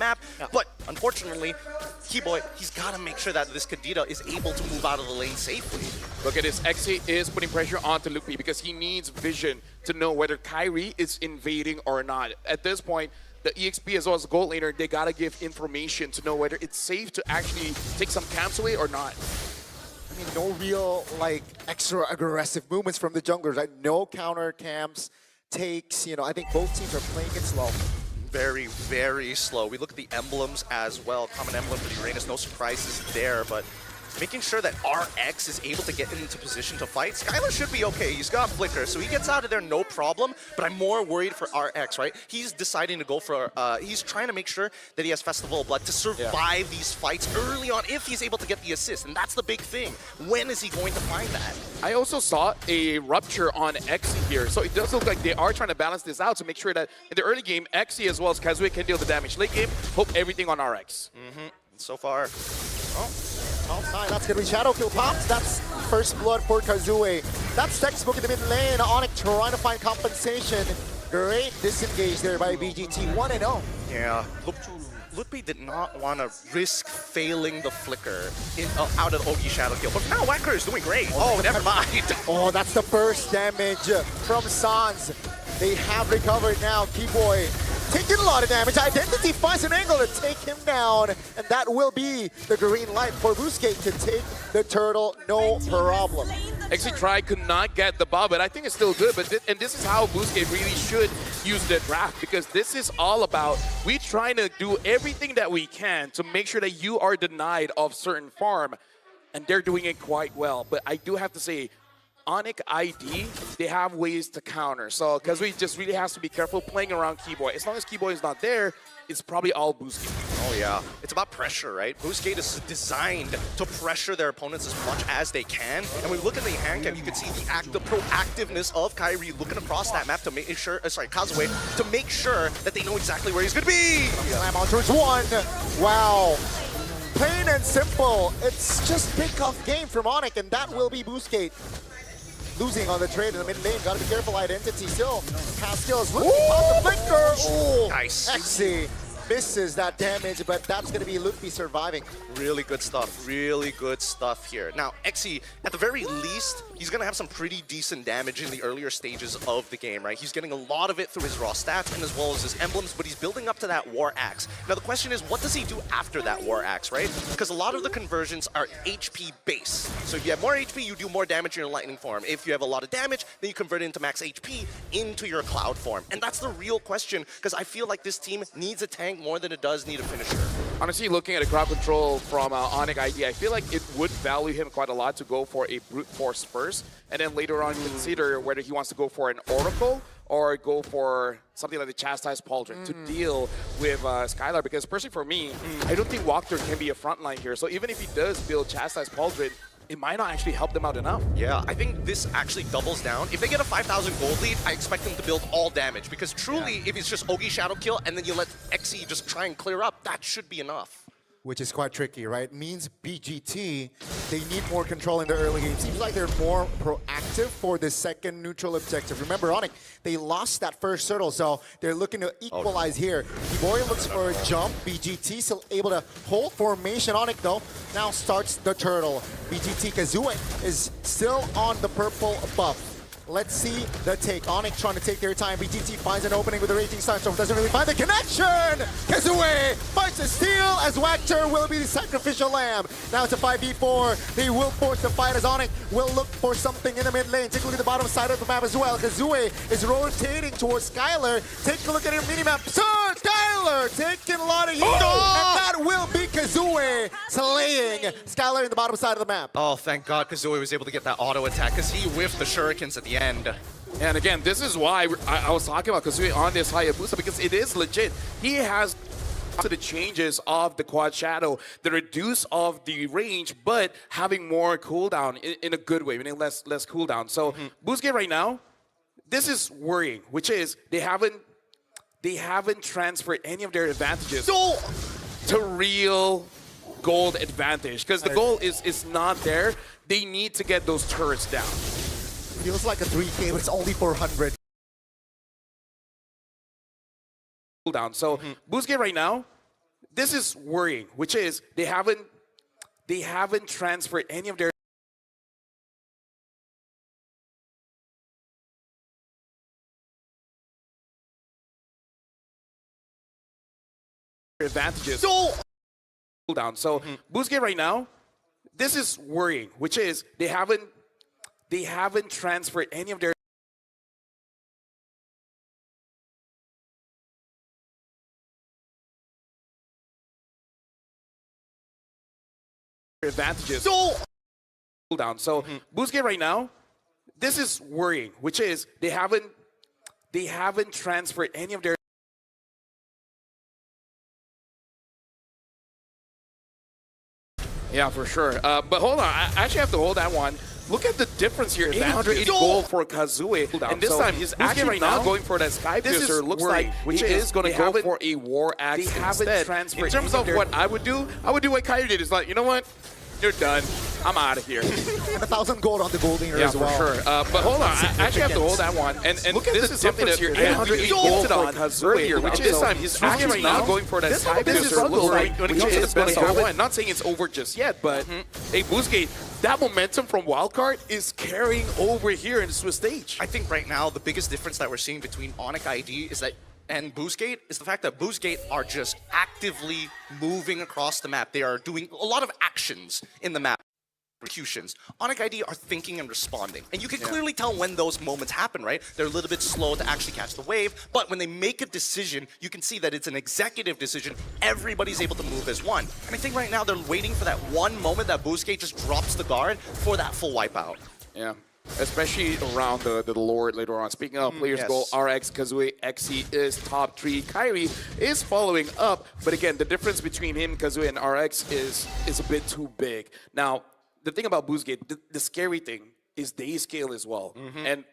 map. But unfortunately, Keyboy, he's got to make sure that this Kadita is able to move out of the lane safely. Look at this. Xe is putting pressure onto Mlbb because he needs vision to know whether Kairi is invading or not. At this point, the EXP as well as the gold laner, they gotta give information to know whether it's safe to actually take some camps away or not. I mean, no real, like, extra aggressive movements from the junglers, right? No counter camps, takes, you know, I think both teams are playing it slow. Very, very slow. We look at the emblems as well. Common emblem for the Uranus, no surprises there, but making sure that RX is able to get into position to fight. Skylar should be okay. He's got Flicker, so he gets out of there no problem, but I'm more worried for RX, right? He's deciding to go for, he's trying to make sure that he has Festival of Blood to survive these fights early on if he's able to get the assist, and that's the big thing. When is he going to find that? I also saw a rupture on Xe here, so it does look like they are trying to balance this out to make sure that in the early game, Xe as well as Kazuya can deal the damage. Late game, hope everything on RX. So far, Top 9, that's gonna be Shadow Kill pops. That's first blood for Kazuya. That's textbook in the mid lane. Onyx trying to find compensation. Great disengage there by BGT, 1-0. yeah. Mlbb did not want to risk failing the Flicker out of Ogi Shadow Kill, but now Wacker is doing great. Oh, never mind. Oh, that's the first damage from Sans. They have recovered now. Keyboy taking a lot of damage. Identity finds an angle to take him down, and that will be the green light for Bousquet to take the turtle, no problem. Xe tried, could not get the ball, but I think it's still good. But and this is how Bousquet really should use the draft, because this is all about we trying to do everything that we can to make sure that you are denied of certain farm, and they're doing it quite well. But I do have to say, Onyx ID, they have ways to counter. So Kazuya just really has to be careful playing around Keyboy. As long as Keyboy is not there, it's probably all Bousquet. Oh yeah, it's about pressure, right? Bousquet is designed to pressure their opponents as much as they can. And when we look at the hand cam, you can see the proactiveness of Kairi looking across that map to make sure, Kazuya, to make sure that they know exactly where he's gonna be. Slam on towards one. Wow. Plain and simple. It's just pick off game from Onyx, and that will be Bousquet. Losing on the trade in the mid lane. Gotta be careful. Identity still has skills. Looking for the Flicker. Oh, nice. Xe misses that damage, but that's gonna be Mlbb surviving. Really good stuff. Really good stuff here. Now, Xe, at the very least, he's gonna have some pretty decent damage in the earlier stages of the game, right? He's getting a lot of it through his raw stats and as well as his emblems, but he's building up to that War Axe. Now, the question is, what does he do after that War Axe, right? Because a lot of the conversions are HP base. So if you have more HP, you do more damage in your Lightning form. If you have a lot of damage, then you convert it into max HP into your Cloud form. And that's the real question, because I feel like this team needs a tank more than it does need a finisher. Honestly, looking at a crowd control from Onyx ID, I feel like it would value him quite a lot to go for a brute force first, and then later on consider whether he wants to go for an Oracle or go for something like the Chastised Pauldron to deal with Skylar. Because personally for me, I don't think Walker can be a frontline here. So even if he does build Chastised Pauldron, it might not actually help them out enough. Yeah, I think this actually doubles down. If they get a 5,000 gold lead, I expect them to build all damage, because truly, if it's just Ogi Shadow Kill and then you let Xe just try and clear up, that should be enough. Which is quite tricky, right? Means BGT, they need more control in the early game. Seems like they're more proactive for the second neutral objective. Remember, Onyx, they lost that first turtle, so they're looking to equalize here. Keyboy looks for a jump. BGT still able to hold formation. Onyx, though, now starts the turtle. BGT Kazuya is still on the purple buff. Let's see the take. Onyx trying to take their time. BGT finds an opening with the Raging Sunstorm. Doesn't really find the connection. Kazuya fights a steal as Wachter will be the sacrificial lamb. Now it's a 5v4. They will force the fight as Onyx will look for something in the mid lane. Take a look at the bottom side of the map as well. Kazuya is rotating towards Skylar. Take a look at your minimap. Sir, Skylar taking a lot of heat. And that will be Kazuya slaying Skylar in the bottom side of the map. Oh, thank God Kazuya was able to get that auto attack, because he whiffed the shurikens at the end. And again, this is why I was talking about Kazuya on this Hayabusa, because it is legit. He has to the changes of the Quad Shadow, the reduce of the range, but having more cooldown in a good way, meaning less cooldown. So Bousquet right now, this is worrying, which is they haven't transferred any of their advantages to real gold advantage, because the goal is not there. They need to get those turrets down. Feels like a 3K, but it's only 400. Cooldown. So Bousquet right now, this is worrying, which is they haven't transferred any of their advantages. So down. So Busquets right now, this is worrying, which is they haven't transferred any of their advantages. So down. So Busquets right now, this is worrying, which is they haven't transferred any of their yeah, for sure. But hold on, I actually have to hold that one. Look at the difference here. 880 gold for Kazue. And this time, he's actually right now going for that Sky Piercer. Looks like which is going to go for a War Axe instead. In terms of what I would do what Kyle did. Is like, you know what? You're done. I'm out of here. And 1,000 gold on the Goldinger as well. Yeah, for sure. But hold on, I actually have to hold that one. And look at this is something that you're 880 gold on earlier, which is time he's actually right now going for that Sky Piercer. Looks like when he is going to go in. Not saying it's over just yet, but hey, Busquets, that momentum from Wildcard is carrying over here in the Swiss stage. I think right now the biggest difference that we're seeing between Onyx ID and Busquets is the fact that Busquets are just actively moving across the map. They are doing a lot of actions in the map. Executions. Onyx ID are thinking and responding. And you can clearly tell when those moments happen, right? They're a little bit slow to actually catch the wave, but when they make a decision, you can see that it's an executive decision. Everybody's able to move as one. And I think right now they're waiting for that one moment that Busquets just drops the guard for that full wipeout. Yeah. Especially around the Lord later on. Speaking of players go, RX, Kazue, Xe is top 3. Kyrie is following up, but again, the difference between him, Kazue, and RX is a bit too big. Now, the thing about Busquets, the scary thing is they scale as well. And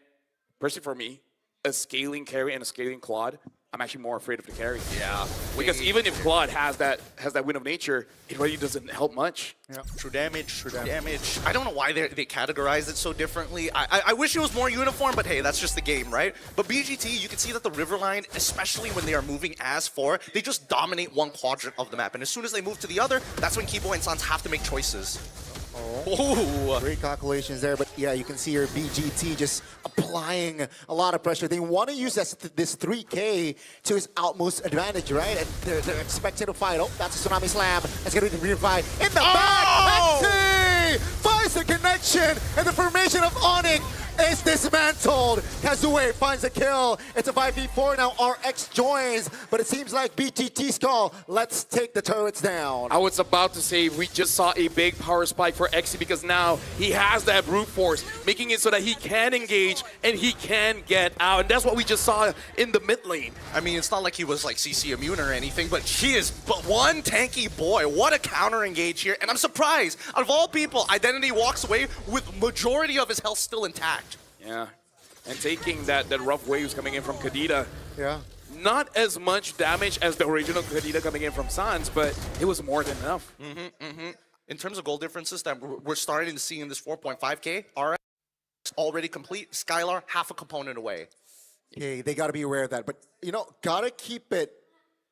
personally for me, a scaling carry and a scaling Claude, I'm actually more afraid of the carry. Yeah. Because even if Claude has that Wind of Nature, it really doesn't help much. Yeah. True damage. I don't know why they categorize it so differently. I wish it was more uniform, but hey, that's just the game, right? But BGT, you can see that the Riverline, especially when they are moving as 4, they just dominate one quadrant of the map. And as soon as they move to the other, that's when Kibo and Sans have to make choices. Great calculations there, but yeah, you can see here BGT just applying a lot of pressure. They want to use this 3K to his utmost advantage, right? And they're expected to fight. Oh, that's a Tsunami Slam. That's going to be the revive in the back. Lexi finds the connection, and the formation of Onyx is dismantled. Kazue finds a kill. It's a 5v4 now. RX joins, but it seems like BGT's call. Let's take the turrets down. I was about to say we just saw a big power spike for Xe because now he has that brute force, making it so that he can engage and he can get out. And that's what we just saw in the mid lane. I mean, it's not like he was like CC immune or anything, but he is but one tanky boy. What a counter engage here. And I'm surprised, out of all people, Identity walks away with majority of his health still intact. Yeah, and taking that rough waves coming in from Kadita. Yeah. Not as much damage as the original Kadita coming in from Sans, but it was more than enough. In terms of goal differences that we're starting to see in this 4.5K, RX already complete, Skylar half a component away. Yeah, they got to be aware of that. But, you know, got to keep it.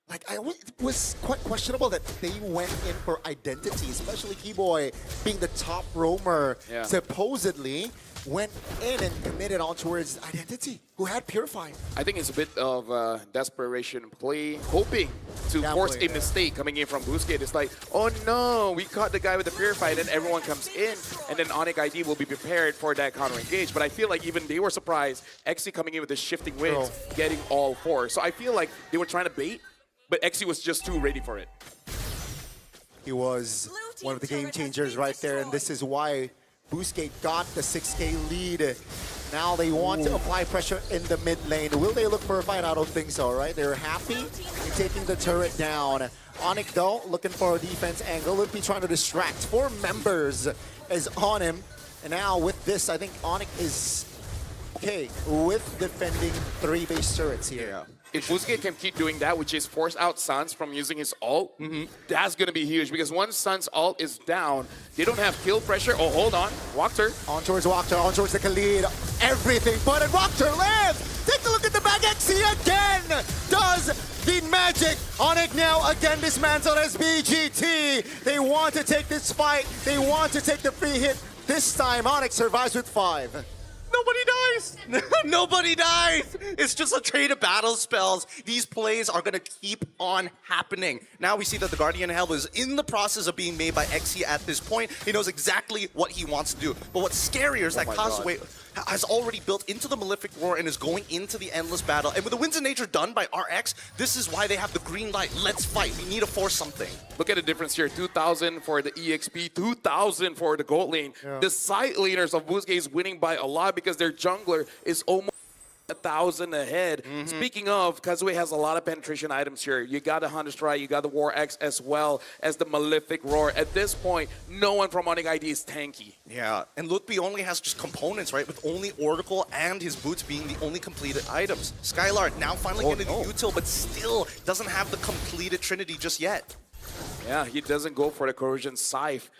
Like, it was quite questionable that they went in for Identity, especially Keyboy being the top roamer, supposedly went in and committed on towards Identity, who had Purify. I think it's a bit of desperation play, hoping to force a mistake coming in from Busquets. It's like, oh no, we caught the guy with the Purify, and then everyone comes in, and then Onyx ID will be prepared for that counter engage. But I feel like even they were surprised, Xe coming in with the shifting winds, getting all 4. So I feel like they were trying to bait, but Xe was just too ready for it. He was one of the game changers right there, and this is why Busquets got the 6K lead. Now they want to apply pressure in the mid lane. Will they look for a fight? I don't think so, right? They're happy in taking the turret down. Onyx, though, looking for a defense angle. Will be trying to distract. 4 members is on him. And now with this, I think Onyx is okay with defending 3 base turrets here. Yeah. If Busquets can keep doing that, which is force out Sans from using his ult, that's going to be huge. Because once Sans' ult is down, they don't have kill pressure. Oh, hold on. Walker. On towards Walker, on towards the Khalid. Everything but it. Walker lives! Take a look at the back. Xe again does the magic. Onyx now again dismantled as BGT. They want to take this fight. They want to take the free hit. This time, Onyx survives with 5. Nobody dies. Nobody dies. It's just a trade of battle spells. These plays are going to keep on happening. Now we see that the Guardian Hell is in the process of being made by Xe at this point. He knows exactly what he wants to do. But what's scarier is that Kazuya has already built into the Malefic Roar and is going into the Endless Battle. And with the Winds of Nature done by RX, this is why they have the green light. Let's fight. We need to force something. Look at the difference here. 2,000 for the EXP, 2,000 for the gold lane. Yeah. The side laners of Boosgate is winning by a lot because their jungler is almost 1,000 ahead. Speaking of, Kazuya has a lot of penetration items here. You got the Hunter Strike, you got the War X as well as the Malefic Roar. At this point, no one from Onyx ID is tanky. Yeah, and Lutby only has just components, right? With only Oracle and his boots being the only completed items. Skylar now finally getting the util, but still doesn't have the completed Trinity just yet. Yeah, he doesn't go for the Corrosion Scythe,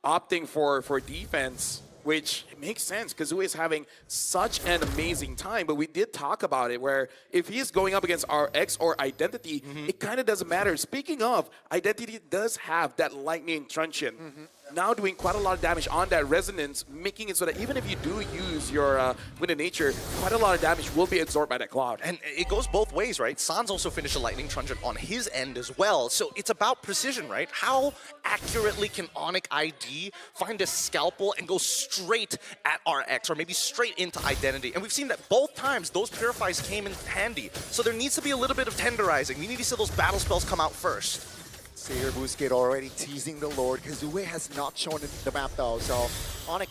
opting for defense, which makes sense because Kazuya is having such an amazing time. But we did talk about it, where if he's going up against RX or Identity, it kind of doesn't matter. Speaking of, Identity does have that Lightning Truncheon. Now doing quite a lot of damage on that Resonance, making it so that even if you do use your Wind of Nature, quite a lot of damage will be absorbed by that Cloud. And it goes both ways, right? Sans also finished a Lightning Truncheon on his end as well. So it's about precision, right? How accurately can Onyx ID find a scalpel and go straight at RX, or maybe straight into Identity? And we've seen that both times those Purifies came in handy. So there needs to be a little bit of tenderizing. We need to see those battle spells come out first. See here, Boosgate already teasing the Lord. Kazuya has not shown the map though, so Onyx,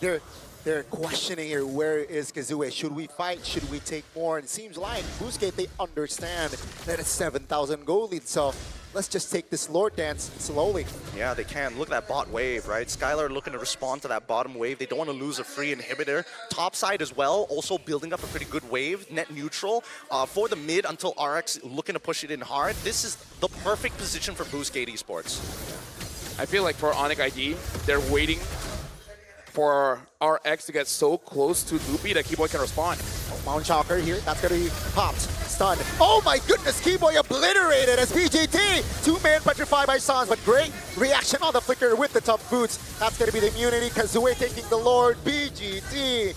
they're questioning here, where is Kazuya? Should we fight? Should we take more? And it seems like Boosgate, they understand that it's 7,000 gold lead, so let's just take this Lord dance slowly. Yeah, they can. Look at that bot wave, right? Skylar looking to respond to that bottom wave. They don't want to lose a free inhibitor. Top side as well, also building up a pretty good wave, net neutral. For the mid until RX looking to push it in hard. This is the perfect position for Boostgate Esports. I feel like for Onyx ID, they're waiting for RX to get so close to Loopy that Keyboy can respond. Mount Shocker here, that's gonna be popped, stunned. Oh my goodness, Keyboy obliterated as BGT. 2-man petrified by Sans, but great reaction on the flicker with the tough boots. That's gonna be the immunity. Kazuya taking the Lord. BGT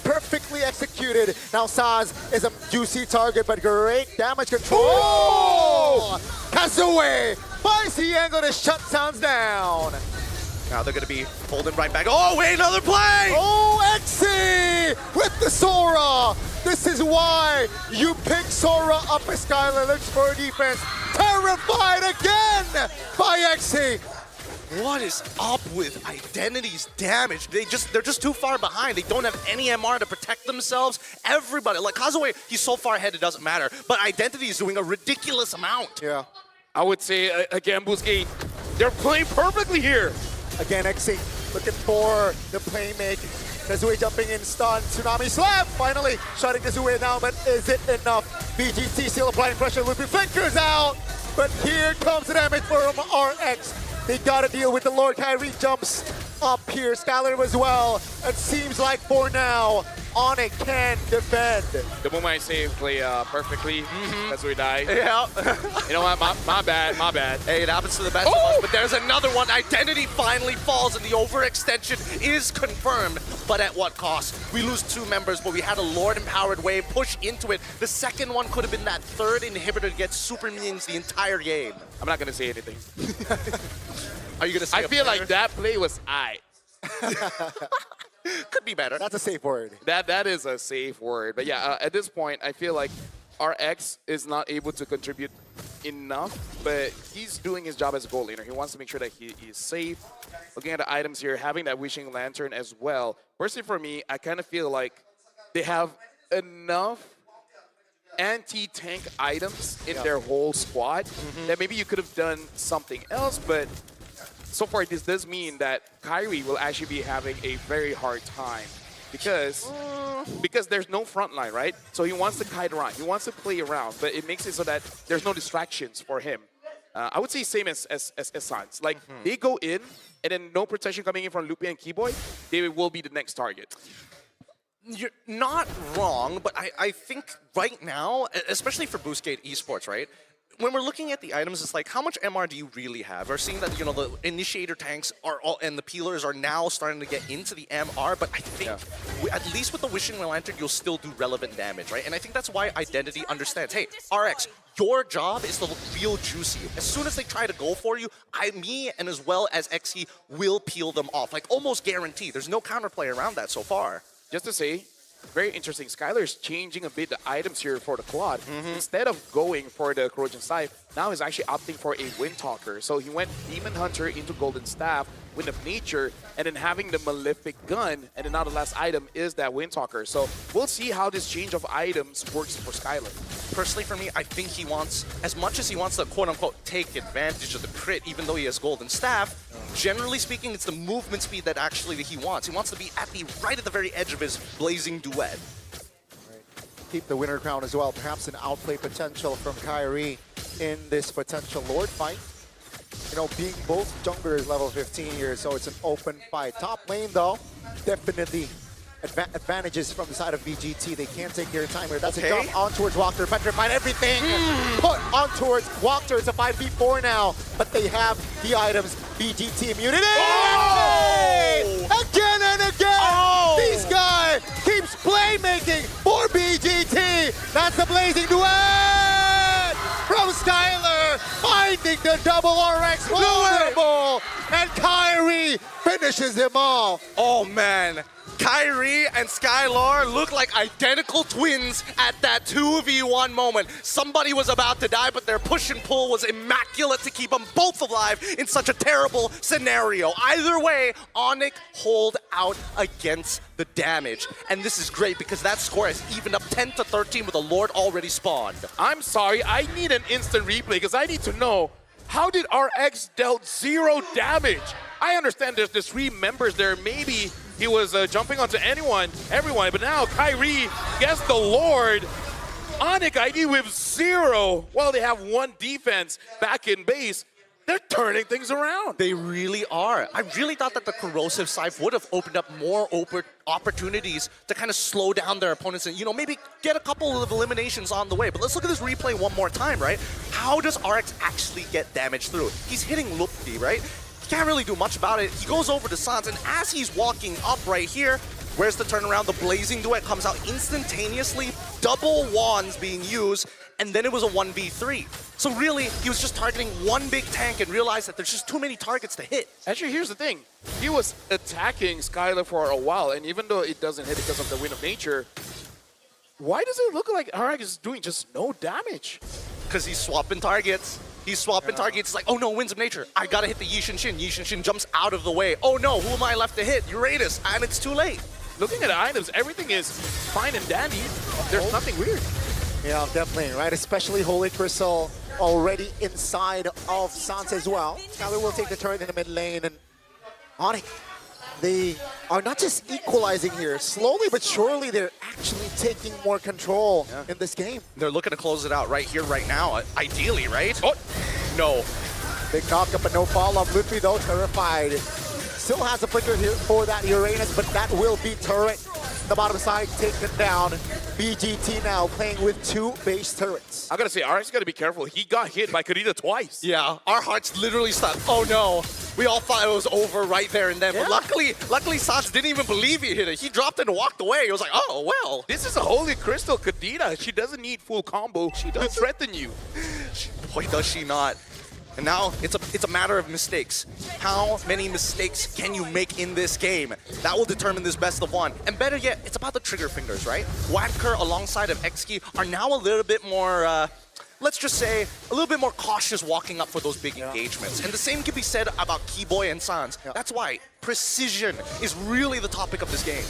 perfectly executed. Now Sans is a juicy target, but great damage control. Oh! Kazuya finds the angle to shut Sans down. Now they're going to be holding right back. Oh, wait, another play! Oh, Xe with the Sora. This is why you pick Sora up as Skylar looks for defense. Terrified again by Xe. What is up with Identity's damage? They're just too far behind. They don't have any MR to protect themselves. Everybody, like Kazuya, he's so far ahead it doesn't matter. But Identity is doing a ridiculous amount. Yeah. I would say, again, Boosgate, they're playing perfectly here. Again, Xe looking for the playmake. Kazuya jumping in, stun, Tsunami Slam, finally shutting Kazuya down, but is it enough? BGT still applying pressure, Loopy flickers out, but here comes the damage from RX. They gotta deal with the Lord. Kyrie jumps up here, Skylar as well. It seems like for now, Onyx can defend. The moment I say play perfectly, that's where we die. Yeah. You know what? My bad. My bad. Hey, it happens to the best of us, but there's another one. Identity finally falls, and the overextension is confirmed. But at what cost? We lose 2 members, but we had a Lord-empowered wave push into it. The second one could have been that third inhibitor to get super minions the entire game. I'm not going to say anything. Are you going to say I feel like that play was aight. Could be better. That's a safe word. That is a safe word. But yeah, at this point, I feel like RX is not able to contribute enough, but he's doing his job as a goal laner. He wants to make sure that he is safe. Looking at the items here, having that Wishing Lantern as well. Personally, for me, I kind of feel like they have enough anti-tank items in their whole squad that maybe you could have done something else, but so far this does mean that Kyrie will actually be having a very hard time because there's no front line, right? So he wants to kite around, he wants to play around, but it makes it so that there's no distractions for him. I would say same as Sans. Like, they go in, and then no protection coming in from Loopy and Keyboy, they will be the next target. You're not wrong, but I think right now, especially for Boostgate Esports, right? when we're looking at the items, it's like, how much MR do you really have? We're seeing that, you know, the initiator tanks are all, and the peelers are now starting to get into the MR, but I think at least with the Wishing Lantern, you'll still do relevant damage, right? And I think that's why Identity understands, hey, RX, your job is to look real juicy. As soon as they try to go for you, me and as well as XE will peel them off, like almost guaranteed. There's no counterplay around that so far. Just to say, very interesting. Skylar's changing a bit the items here for the quad. Instead of going for the Corrosion Scythe, now he's actually opting for a Windtalker. So he went Demon Hunter into Golden Staff, Wind of Nature, and then having the Malefic Gun, and then now the last item is that Windtalker. So we'll see how this change of items works for Skylar. Personally, for me, I think he wants, as much as he wants to quote-unquote take advantage of the crit, even though he has Golden Staff, generally speaking, it's the movement speed that actually he wants. He wants to be at the right at the very edge of his blazing duet. Right. Keep the winner crown as well. Perhaps an outplay potential from Kyrie in this potential Lord fight. You know, being both junglers level 15 here, so it's an open fight. Top lane, though, definitely advantages from the side of BGT. They can't take their time here. That's a jump on towards Walker. Petrified everything. Put on towards Walker. It's a 5v4 now, but they have the items. BGT immunity. Oh! Again and again. Oh! This guy keeps playmaking for BGT. That's the blazing duet from Skylar, finding the double RX vulnerable, and Kyrie finishes them all. Oh man, Kyrie and Skylar look like identical twins at that 2v1 moment. Somebody was about to die, but their push and pull was immaculate to keep them both alive in such a terrible scenario. Either way, Onyx hold out against the damage. And this is great because that score has evened up 10-13 with a Lord already spawned. I'm sorry, I need an instant replay because I need to know, how did RX dealt 0 damage? I understand there's 3 members there. Maybe he was jumping onto everyone, but now Kyrie gets the Lord. Onyx ID with 0. Well, they have 1 defense back in base. They're turning things around. They really are. I really thought that the Corrosive Scythe would have opened up more opportunities to kind of slow down their opponents and, you know, maybe get a couple of eliminations on the way. But let's look at this replay one more time, right? How does RX actually get damage through? He's hitting Mlbb, right? He can't really do much about it. He goes over to Sans, and as he's walking up right here, where's the turnaround? The Blazing Duet comes out instantaneously, double wands being used, and then it was a 1v3. So really, he was just targeting one big tank and realized that there's just too many targets to hit. Actually, here's the thing. He was attacking Skylar for a while, and even though it doesn't hit because of the Wind of Nature, why does it look like RX is doing just no damage? Because he's swapping targets. He's swapping targets. It's like, oh no, Winds of Nature. I gotta hit the Yi Shin Shin. Yi Shin Shin jumps out of the way. Oh no, who am I left to hit? Uranus, and it's too late. Looking at the items, everything is fine and dandy. There's nothing weird. Yeah, definitely, right? Especially Holy Crystal already inside of Sans as well. Skylar will take the turret in the mid lane, and Onyx, they are not just equalizing here. Slowly but surely, they're actually taking more control in this game. They're looking to close it out right here, right now, ideally, right? Oh, no. Big knock-up, but no follow-up. Ludwig, though, terrified. Still has a flicker here for that Uranus, but that will be turret. The bottom side taken down. BGT now playing with 2 base turrets. I gotta say, RX gotta be careful. He got hit by Karita twice. Yeah, our hearts literally stopped. Oh no. We all thought it was over right there and then. But luckily Sans didn't even believe he hit it. He dropped it and walked away. He was like, oh, well. This is a Holy Crystal Kadita. She doesn't need full combo. She does threaten you. Boy, does she not. And now it's a matter of mistakes. How many mistakes can you make in this game? That will determine this best of 1. And better yet, it's about the trigger fingers, right? Wadker alongside of XG are now a little bit more, let's just say, a little bit more cautious walking up for those big engagements. And the same can be said about Keyboy and Sans. That's why precision is really the topic of this game.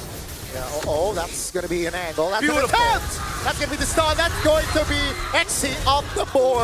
Yeah, that's going to be an angle. That's beautiful. That's going to be the start. That's going to be XC off the board.